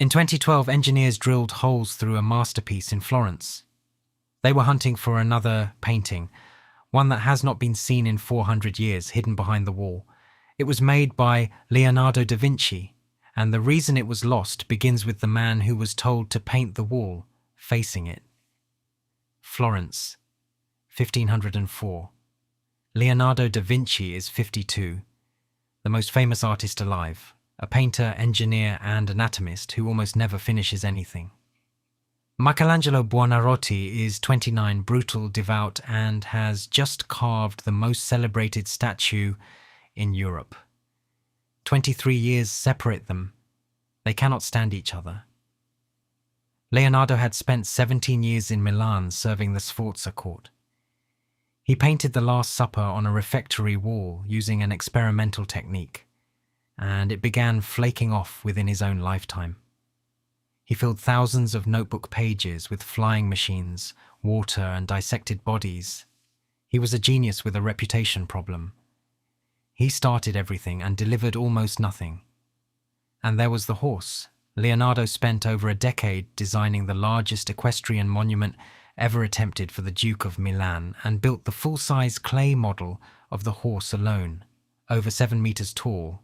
In 2012, engineers drilled holes through a masterpiece in Florence. They were hunting for another painting, one that has not been seen in 400 years, hidden behind the wall. It was made by Leonardo da Vinci, and the reason it was lost begins with the man who was told to paint the wall facing it. Florence, 1504. Leonardo da Vinci is 52, the most famous artist alive, a painter, engineer, and anatomist who almost never finishes anything. Michelangelo Buonarroti is 29, brutal, devout, and has just carved the most celebrated statue in Europe. 23 years separate them. They cannot stand each other. Leonardo had spent 17 years in Milan serving the Sforza court. He painted the Last Supper on a refectory wall using an experimental technique, and it began flaking off within his own lifetime. He filled thousands of notebook pages with flying machines, water, and dissected bodies. He was a genius with a reputation problem. He started everything and delivered almost nothing. And there was the horse. Leonardo spent over a decade designing the largest equestrian monument ever attempted for the Duke of Milan and built the full-size clay model of the horse alone, over 7 meters tall.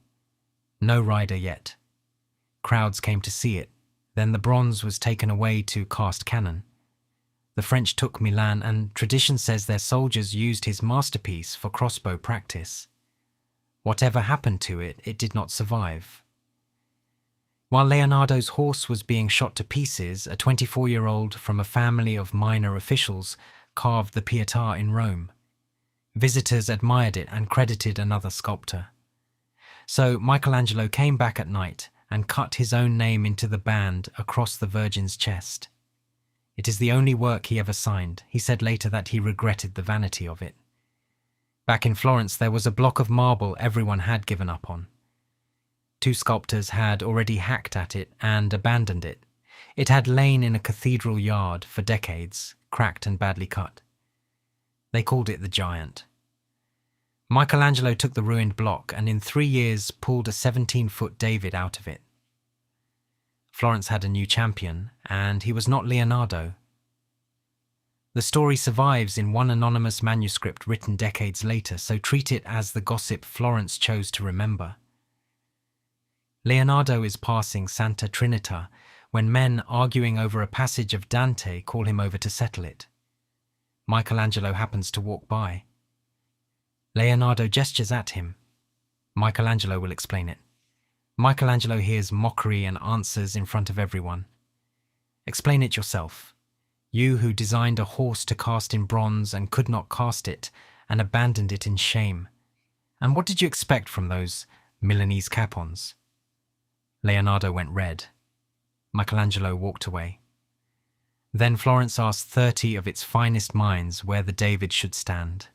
No rider yet. Crowds came to see it. Then the bronze was taken away to cast cannon. The French took Milan, and tradition says their soldiers used his masterpiece for crossbow practice. Whatever happened to it, it did not survive. While Leonardo's horse was being shot to pieces, a 24-year-old from a family of minor officials carved the Pietà in Rome. Visitors admired it and credited another sculptor. So Michelangelo came back at night and cut his own name into the band across the Virgin's chest. It is the only work he ever signed. He said later that he regretted the vanity of it. Back in Florence, there was a block of marble everyone had given up on. 2 sculptors had already hacked at it and abandoned it. It had lain in a cathedral yard for decades, cracked and badly cut. They called it the Giant. Michelangelo took the ruined block and in 3 years pulled a 17-foot David out of it. Florence had a new champion, and he was not Leonardo. The story survives in one anonymous manuscript written decades later, so treat it as the gossip Florence chose to remember. Leonardo is passing Santa Trinita when men arguing over a passage of Dante call him over to settle it. Michelangelo happens to walk by. Leonardo gestures at him. Michelangelo will explain it. Michelangelo hears mockery and answers in front of everyone. Explain it yourself. You who designed a horse to cast in bronze and could not cast it and abandoned it in shame. And what did you expect from those Milanese capons? Leonardo went red. Michelangelo walked away. Then Florence asked 30 of its finest minds where the David should stand.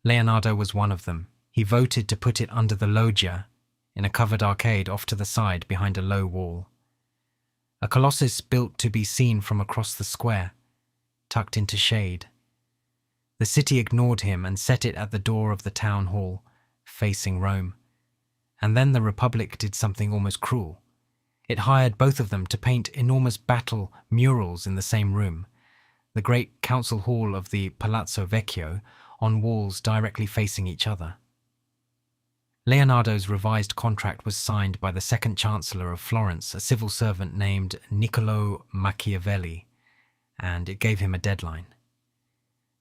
Leonardo was one of them. He voted to put it under the loggia, in a covered arcade off to the side behind a low wall. A colossus built to be seen from across the square, tucked into shade. The city ignored him and set it at the door of the town hall, facing Rome. And then the Republic did something almost cruel. It hired both of them to paint enormous battle murals in the same room, the great council hall of the Palazzo Vecchio, on walls directly facing each other. Leonardo's revised contract was signed by the second chancellor of Florence, a civil servant named Niccolò Machiavelli, and it gave him a deadline.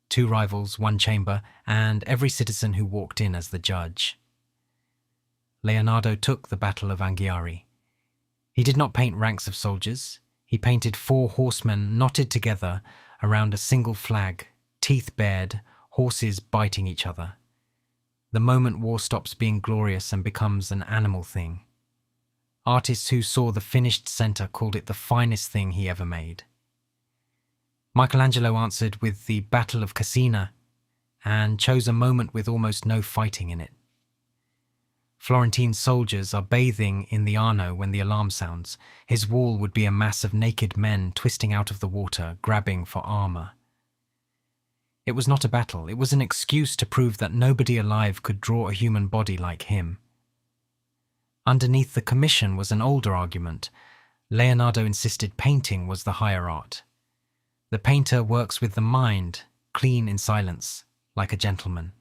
2 rivals, 1 chamber, and every citizen who walked in as the judge. Leonardo took the Battle of Anghiari. He did not paint ranks of soldiers. He painted 4 horsemen knotted together around a single flag, teeth bared, horses biting each other. The moment war stops being glorious and becomes an animal thing. Artists who saw the finished center called it the finest thing he ever made. Michelangelo answered with the Battle of Cascina and chose a moment with almost no fighting in it. Florentine soldiers are bathing in the Arno when the alarm sounds. His wall would be a mass of naked men twisting out of the water, grabbing for armor. It was not a battle. It was an excuse to prove that nobody alive could draw a human body like him. Underneath the commission was an older argument. Leonardo insisted painting was the higher art. The painter works with the mind, clean in silence, like a gentleman.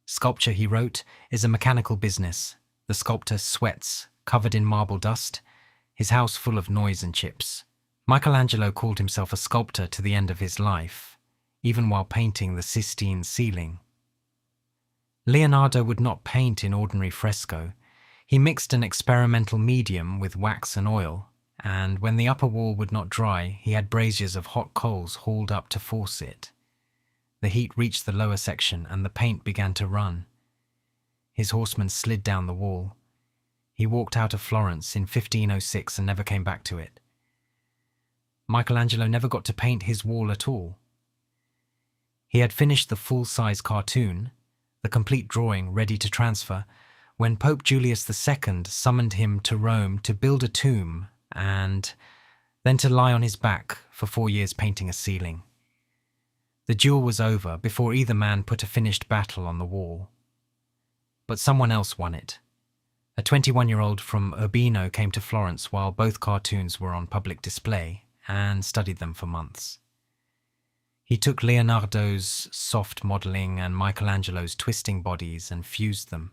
Sculpture, he wrote, is a mechanical business. The sculptor sweats, covered in marble dust, his house full of noise and chips. Michelangelo called himself a sculptor to the end of his life, even while painting the Sistine ceiling. Leonardo would not paint in ordinary fresco. He mixed an experimental medium with wax and oil, and when the upper wall would not dry, he had braziers of hot coals hauled up to force it. The heat reached the lower section and the paint began to run. His horseman slid down the wall. He walked out of Florence in 1506 and never came back to it. Michelangelo never got to paint his wall at all. He had finished the full-size cartoon, the complete drawing ready to transfer, when Pope Julius II summoned him to Rome to build a tomb and then to lie on his back for 4 years painting a ceiling. The duel was over before either man put a finished battle on the wall. But someone else won it. A 21-year-old from Urbino came to Florence while both cartoons were on public display and studied them for months. He took Leonardo's soft modelling and Michelangelo's twisting bodies and fused them.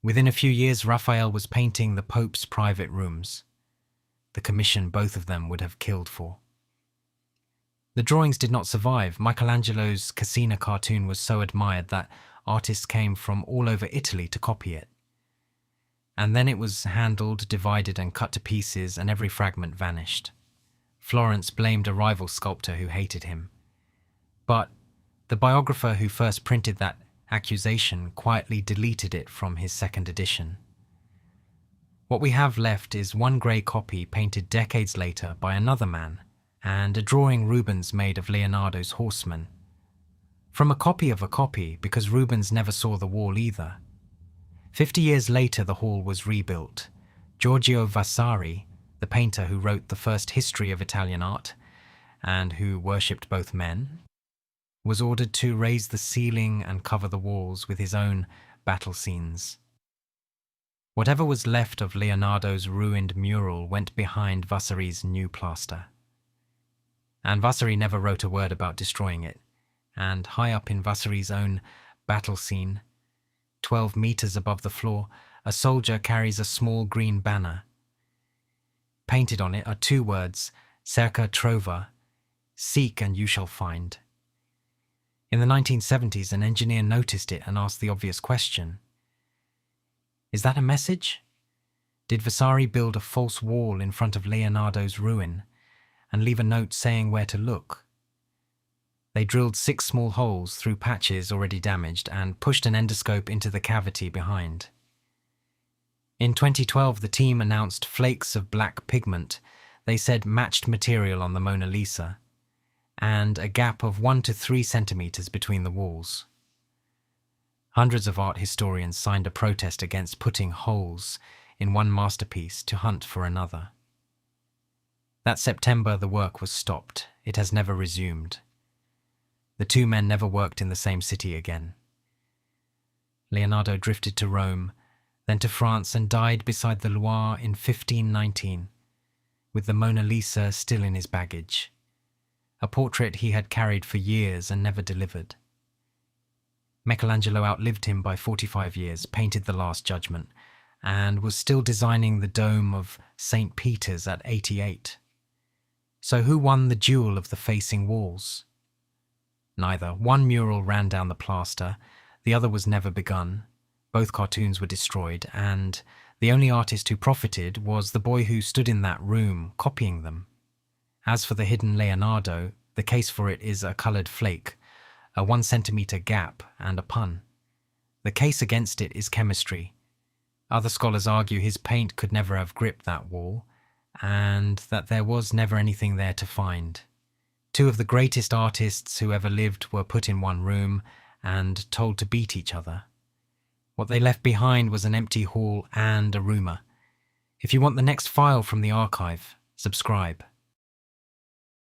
Within a few years, Raphael was painting the Pope's private rooms, the commission both of them would have killed for. The drawings did not survive. Michelangelo's Cascina cartoon was so admired that artists came from all over Italy to copy it. And then it was handled, divided and cut to pieces, and every fragment vanished. Florence blamed a rival sculptor who hated him. But the biographer who first printed that accusation quietly deleted it from his second edition. What we have left is one grey copy painted decades later by another man, and a drawing Rubens made of Leonardo's horseman. From a copy of a copy, because Rubens never saw the wall either. 50 years later the hall was rebuilt. Giorgio Vasari, the painter who wrote the first history of Italian art, and who worshipped both men, was ordered to raise the ceiling and cover the walls with his own battle scenes. Whatever was left of Leonardo's ruined mural went behind Vasari's new plaster. And Vasari never wrote a word about destroying it, and high up in Vasari's own battle scene, 12 meters above the floor, a soldier carries a small green banner. Painted on it are 2 words, Cerca, trova, seek and you shall find. In the 1970s, an engineer noticed it and asked the obvious question. Is that a message? Did Vasari build a false wall in front of Leonardo's ruin and leave a note saying where to look? They drilled 6 small holes through patches already damaged and pushed an endoscope into the cavity behind. In 2012, the team announced flakes of black pigment, they said matched material on the Mona Lisa, and a gap of 1 to 3 centimeters between the walls. Hundreds of art historians signed a protest against putting holes in one masterpiece to hunt for another. That September, the work was stopped. It has never resumed. The 2 men never worked in the same city again. Leonardo drifted to Rome, then to France, and died beside the Loire in 1519, with the Mona Lisa still in his baggage, a portrait he had carried for years and never delivered. Michelangelo outlived him by 45 years, painted The Last Judgment, and was still designing the dome of St. Peter's at 88. So who won the duel of the facing walls? Neither. One mural ran down the plaster, the other was never begun. Both cartoons were destroyed, and the only artist who profited was the boy who stood in that room, copying them. As for the hidden Leonardo, the case for it is a coloured flake, a 1 centimetre gap, and a pun. The case against it is chemistry. Other scholars argue his paint could never have gripped that wall, and that there was never anything there to find. 2 of the greatest artists who ever lived were put in one room and told to beat each other. What they left behind was an empty hall and a rumour. If you want the next file from the archive, subscribe.